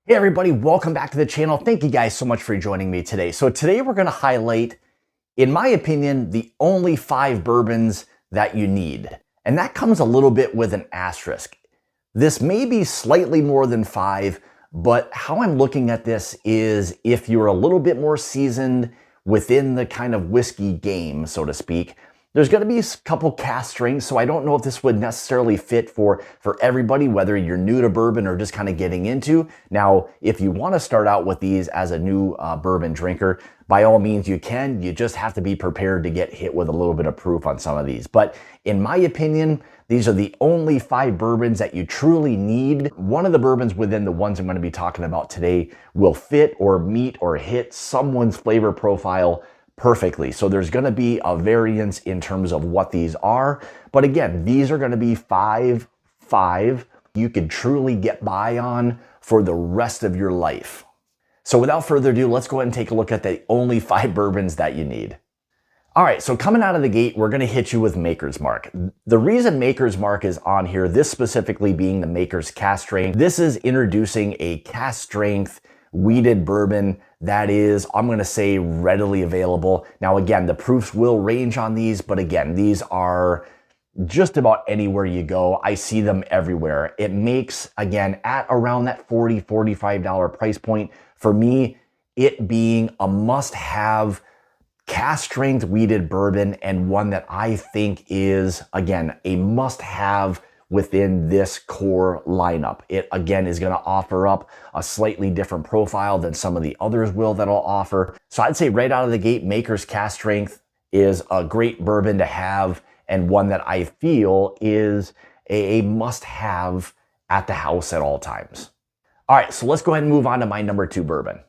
Hey everybody, welcome back to the channel. Thank you guys so much for joining me today. So today we're going to highlight, in my opinion, the only 5 bourbons that you need. And that comes a little bit with an asterisk. This may be slightly more than 5, but how I'm looking at this is if you're a little bit more seasoned within the kind of whiskey game, so to speak, there's going to be a couple cask strengths, so I don't know if this would necessarily fit for everybody, whether you're new to bourbon or just kind of getting into. Now, if you want to start out with these as a new bourbon drinker, by all means you can. You just have to be prepared to get hit with a little bit of proof on some of these. But in my opinion, these are the only 5 bourbons that you truly need. One of the bourbons within the ones I'm going to be talking about today will fit or meet or hit someone's flavor profile perfectly. So there's going to be a variance in terms of what these are. But again, these are going to be 5 you could truly get by on for the rest of your life. So without further ado, let's go ahead and take a look at the only 5 bourbons that you need. All right, so coming out of the gate, we're going to hit you with Maker's Mark. The reason Maker's Mark is on here, this specifically being the Maker's Cask Strength, this is introducing a cask strength wheated bourbon that is, I'm going to say, readily available. Now, again, the proofs will range on these, but again, these are just about anywhere you go. I see them everywhere. It makes, again, at around that $40, $45 price point, for me, it being a must-have cask strength wheated bourbon, and one that I think is, again, a must-have within this core lineup. It, again, is going to offer up a slightly different profile than some of the others will that I'll offer. So I'd say right out of the gate, Maker's Cask Strength is a great bourbon to have, and one that I feel is a must-have at the house at all times. All right, so let's go ahead and move on to my number 2 bourbon.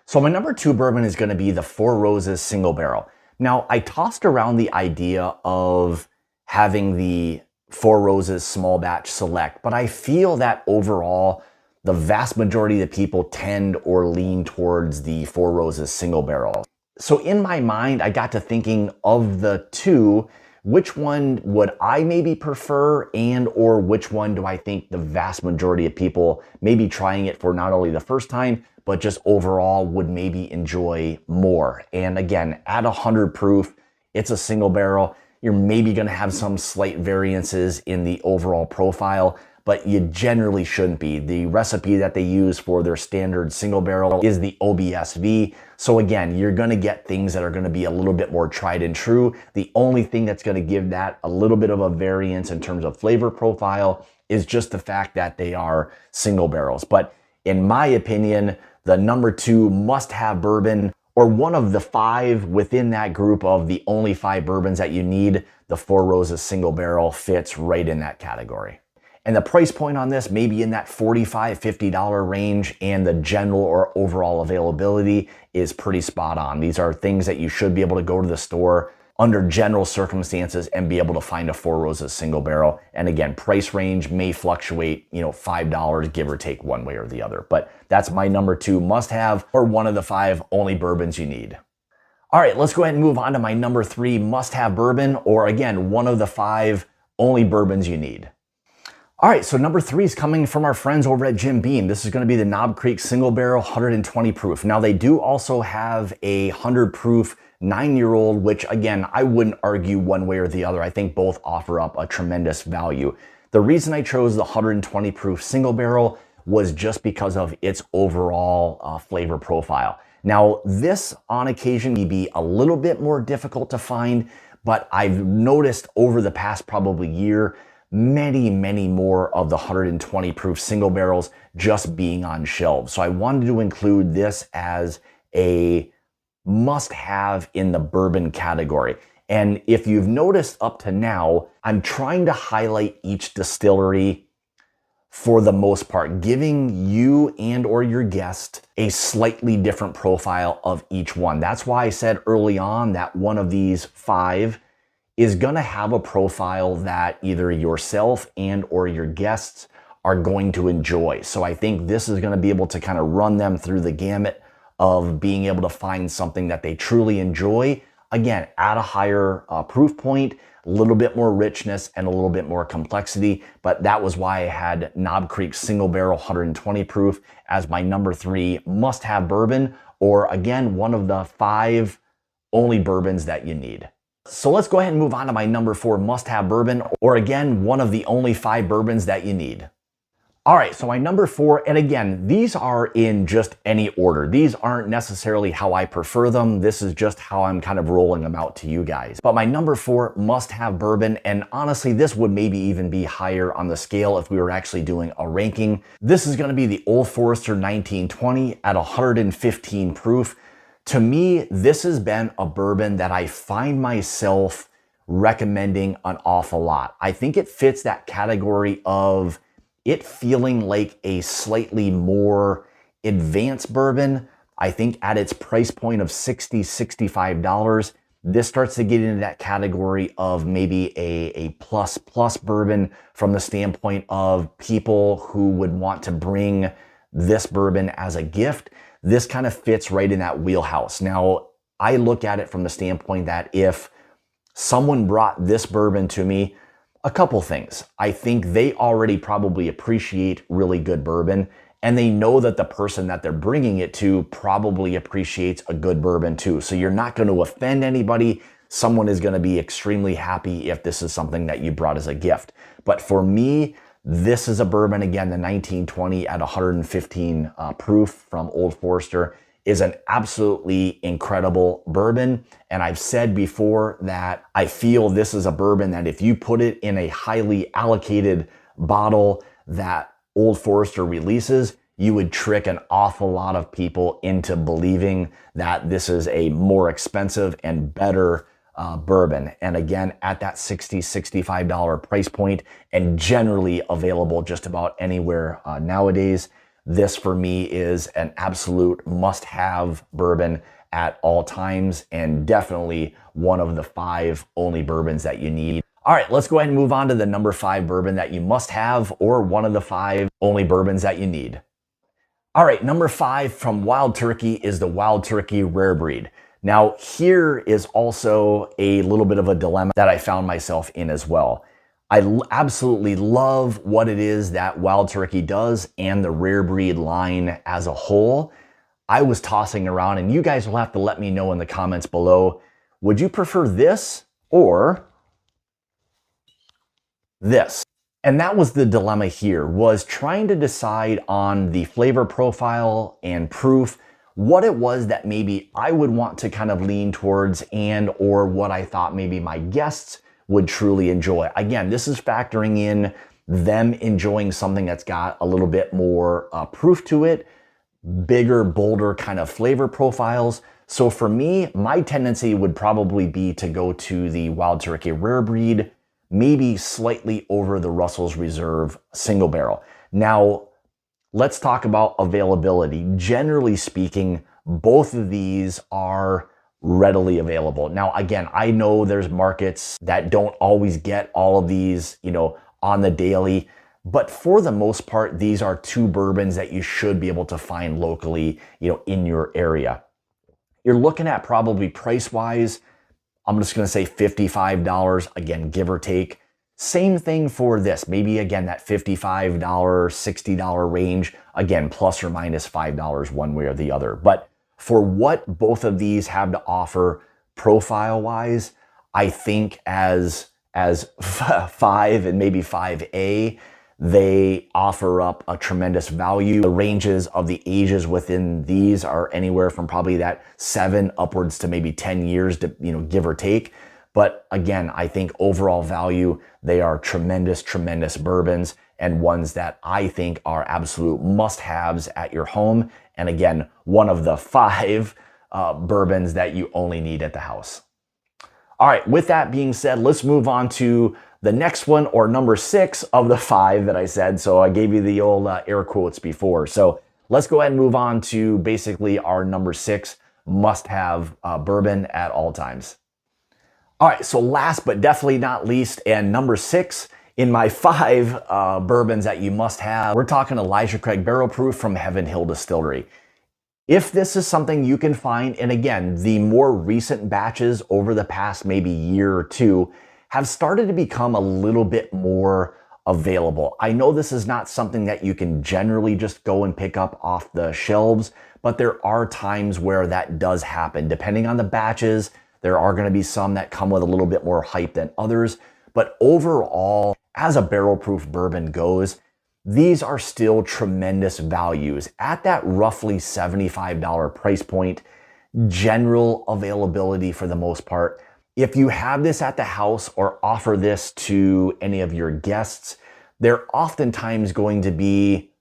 So my number 2 bourbon is going to be the Four Roses Single Barrel. Now, I tossed around the idea of having the Four Roses Small Batch Select, but I feel that overall, the vast majority of the people tend or lean towards the Four Roses Single Barrel. So in my mind, I got to thinking of the two, which one would I maybe prefer, and or which one do I think the vast majority of people maybe trying it for not only the first time, but just overall would maybe enjoy more. And again, at 100 proof, it's a single barrel. You're maybe going to have some slight variances in the overall profile, but you generally shouldn't be. The recipe that they use for their standard single barrel is the OBSV. So again, you're going to get things that are going to be a little bit more tried and true. The only thing that's going to give that a little bit of a variance in terms of flavor profile is just the fact that they are single barrels. But in my opinion, the number 2 must-have bourbon, or one of the 5 within that group of the only 5 bourbons that you need, the Four Roses Single Barrel fits right in that category. And the price point on this may be in that $45, $50 range, and the general or overall availability is pretty spot on. These are things that you should be able to go to the store under general circumstances and be able to find a Four Roses Single Barrel. And again, price range may fluctuate, $5, give or take one way or the other. But that's my number 2 must-have, or one of the 5 only bourbons you need. All right, let's go ahead and move on to my number 3 must-have bourbon, or again, one of the 5 only bourbons you need. All right, so number 3 is coming from our friends over at Jim Beam. This is going to be the Knob Creek Single Barrel 120 proof. Now, they do also have a 100 proof 9-year-old, which again, I wouldn't argue one way or the other. I think both offer up a tremendous value. The reason I chose the 120 proof single barrel was just because of its overall flavor profile. Now, this on occasion may be a little bit more difficult to find, but I've noticed over the past probably year, many more of the 120 proof single barrels just being on shelves. So I wanted to include this as a must-have in the bourbon category. And if you've noticed up to now, I'm trying to highlight each distillery for the most part, giving you and or your guest a slightly different profile of each one. That's why I said early on that one of these 5 is going to have a profile that either yourself and or your guests are going to enjoy. So I think this is going to be able to kind of run them through the gamut of being able to find something that they truly enjoy Again, at a higher proof point, a little bit more richness and a little bit more complexity, but that was why I had Knob Creek Single Barrel 120 proof as my number 3 must-have bourbon, or again, one of the 5 only bourbons that you need. So let's go ahead and move on to my number 4 must-have bourbon, or again, one of the only 5 bourbons that you need. All right, so my number 4, and again, these are in just any order. These aren't necessarily how I prefer them. This is just how I'm kind of rolling them out to you guys. But my number 4 must-have bourbon, and honestly, this would maybe even be higher on the scale if we were actually doing a ranking. This is gonna be the Old Forester 1920 at 115 proof. To me, this has been a bourbon that I find myself recommending an awful lot. I think it fits that category of it feeling like a slightly more advanced bourbon. I think at its price point of $60, $65, this starts to get into that category of maybe a plus bourbon from the standpoint of people who would want to bring this bourbon as a gift. This kind of fits right in that wheelhouse. Now, I look at it from the standpoint that if someone brought this bourbon to me, a couple things. I think they already probably appreciate really good bourbon, and they know that the person that they're bringing it to probably appreciates a good bourbon too. So you're not going to offend anybody. Someone is going to be extremely happy if this is something that you brought as a gift. But for me, this is a bourbon, again, the 1920 at 115 proof from Old Forester is an absolutely incredible bourbon. And I've said before that I feel this is a bourbon that if you put it in a highly allocated bottle that Old Forester releases, you would trick an awful lot of people into believing that this is a more expensive and better bourbon. And again, at that $60, $65 price point, and generally available just about anywhere nowadays, this for me is an absolute must-have bourbon at all times, and definitely one of the 5 only bourbons that you need. All right, let's go ahead and move on to the number 5 bourbon that you must have, or one of the 5 only bourbons that you need. All right, number 5 from Wild Turkey is the Wild Turkey Rare Breed. Now, here is also a little bit of a dilemma that I found myself in as well. I absolutely love what it is that Wild Turkey does and the Rare Breed line as a whole. I was tossing around, and you guys will have to let me know in the comments below, would you prefer this or this? And that was the dilemma here, was trying to decide on the flavor profile and proof, what it was that maybe I would want to kind of lean towards, and or what I thought maybe my guests would truly enjoy. Again, this is factoring in them enjoying something that's got a little bit more proof to it, bigger, bolder kind of flavor profiles. So for me, my tendency would probably be to go to the Wild Turkey Rare Breed, maybe slightly over the Russell's Reserve Single Barrel. Now, let's talk about availability. Generally speaking, both of these are readily available. Now, again, I know there's markets that don't always get all of these, on the daily, but for the most part, these are 2 bourbons that you should be able to find locally, in your area. You're looking at probably price-wise, I'm just going to say $55, again, give or take. Same thing for this, maybe again, that $55, $60 range, again, plus or minus $5 one way or the other. But for what both of these have to offer profile-wise, I think as 5 and maybe 5A, they offer up a tremendous value. The ranges of the ages within these are anywhere from probably that 7 upwards to maybe 10 years, to, give or take. But again, I think overall value, they are tremendous, tremendous bourbons, and ones that I think are absolute must-haves at your home. And again, one of the 5 bourbons that you only need at the house. All right, with that being said, let's move on to the next one, or number 6 of the 5 that I said. So I gave you the old air quotes before. So let's go ahead and move on to basically our number 6 must-have bourbon at all times. All right, so last but definitely not least, and number 6 in my 5 bourbons that you must have, we're talking Elijah Craig Barrel Proof from Heaven Hill Distillery. If this is something you can find, and again, the more recent batches over the past maybe year or two have started to become a little bit more available. I know this is not something that you can generally just go and pick up off the shelves, but there are times where that does happen. Depending on the batches, there are going to be some that come with a little bit more hype than others. But overall, as a barrel-proof bourbon goes, these are still tremendous values at that roughly $75 price point. General availability for the most part. If you have this at the house or offer this to any of your guests, they're oftentimes going to be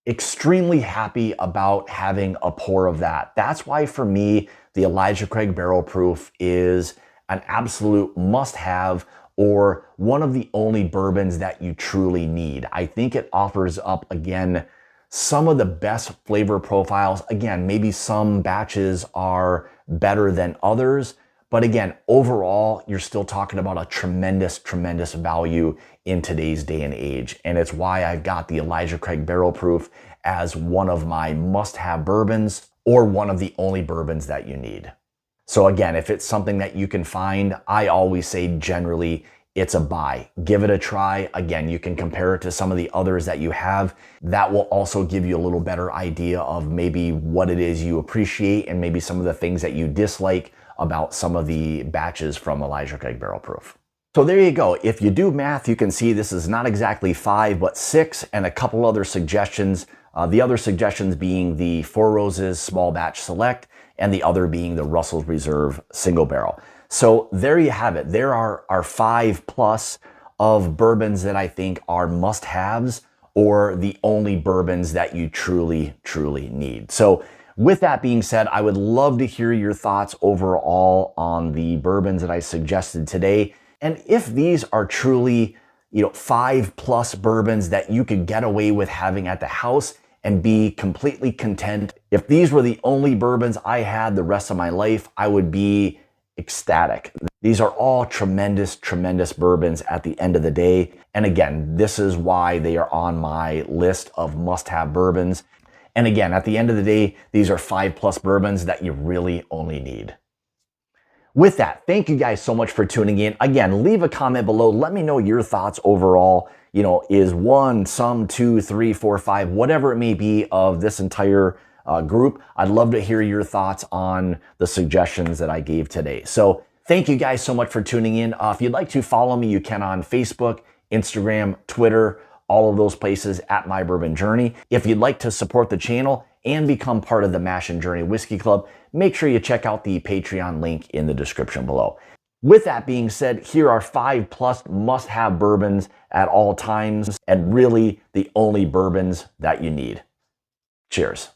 extremely happy about having a pour of that. That's why for me, the Elijah Craig Barrel Proof is an absolute must-have, or one of the only bourbons that you truly need. I think it offers up, again, some of the best flavor profiles. Again, maybe some batches are better than others, but again, overall, you're still talking about a tremendous, tremendous value in today's day and age. And it's why I've got the Elijah Craig Barrel Proof as one of my must-have bourbons, or one of the only bourbons that you need. So again, if it's something that you can find, I always say generally it's a buy. Give it a try. Again, you can compare it to some of the others that you have. That will also give you a little better idea of maybe what it is you appreciate and maybe some of the things that you dislike about some of the batches from Elijah Craig Barrel Proof. So there you go. If you do math, you can see this is not exactly 5, but 6, and a couple other suggestions. The other suggestions being the Four Roses Small Batch Select, and the other being the Russell's Reserve Single Barrel. So there you have it. There are 5+ of bourbons that I think are must-haves, or the only bourbons that you truly, truly need. So with that being said, I would love to hear your thoughts overall on the bourbons that I suggested today. And if these are truly, 5+ bourbons that you could get away with having at the house and be completely content. If these were the only bourbons I had the rest of my life, I would be ecstatic. These are all tremendous, tremendous bourbons at the end of the day. And again, this is why they are on my list of must-have bourbons. And again, at the end of the day, these are 5+ bourbons that you really only need. With that, thank you guys so much for tuning in. Again, leave a comment below. Let me know your thoughts overall. Is 1, some, 2, 3, 4, 5, whatever it may be of this entire group. I'd love to hear your thoughts on the suggestions that I gave today. So thank you guys so much for tuning in. If you'd like to follow me, you can on Facebook, Instagram, Twitter, all of those places at My Bourbon Journey. If you'd like to support the channel and become part of the Mash and Journey Whiskey Club, make sure you check out the Patreon link in the description below. With that being said, here are 5+ must-have bourbons at all times, and really the only bourbons that you need. Cheers.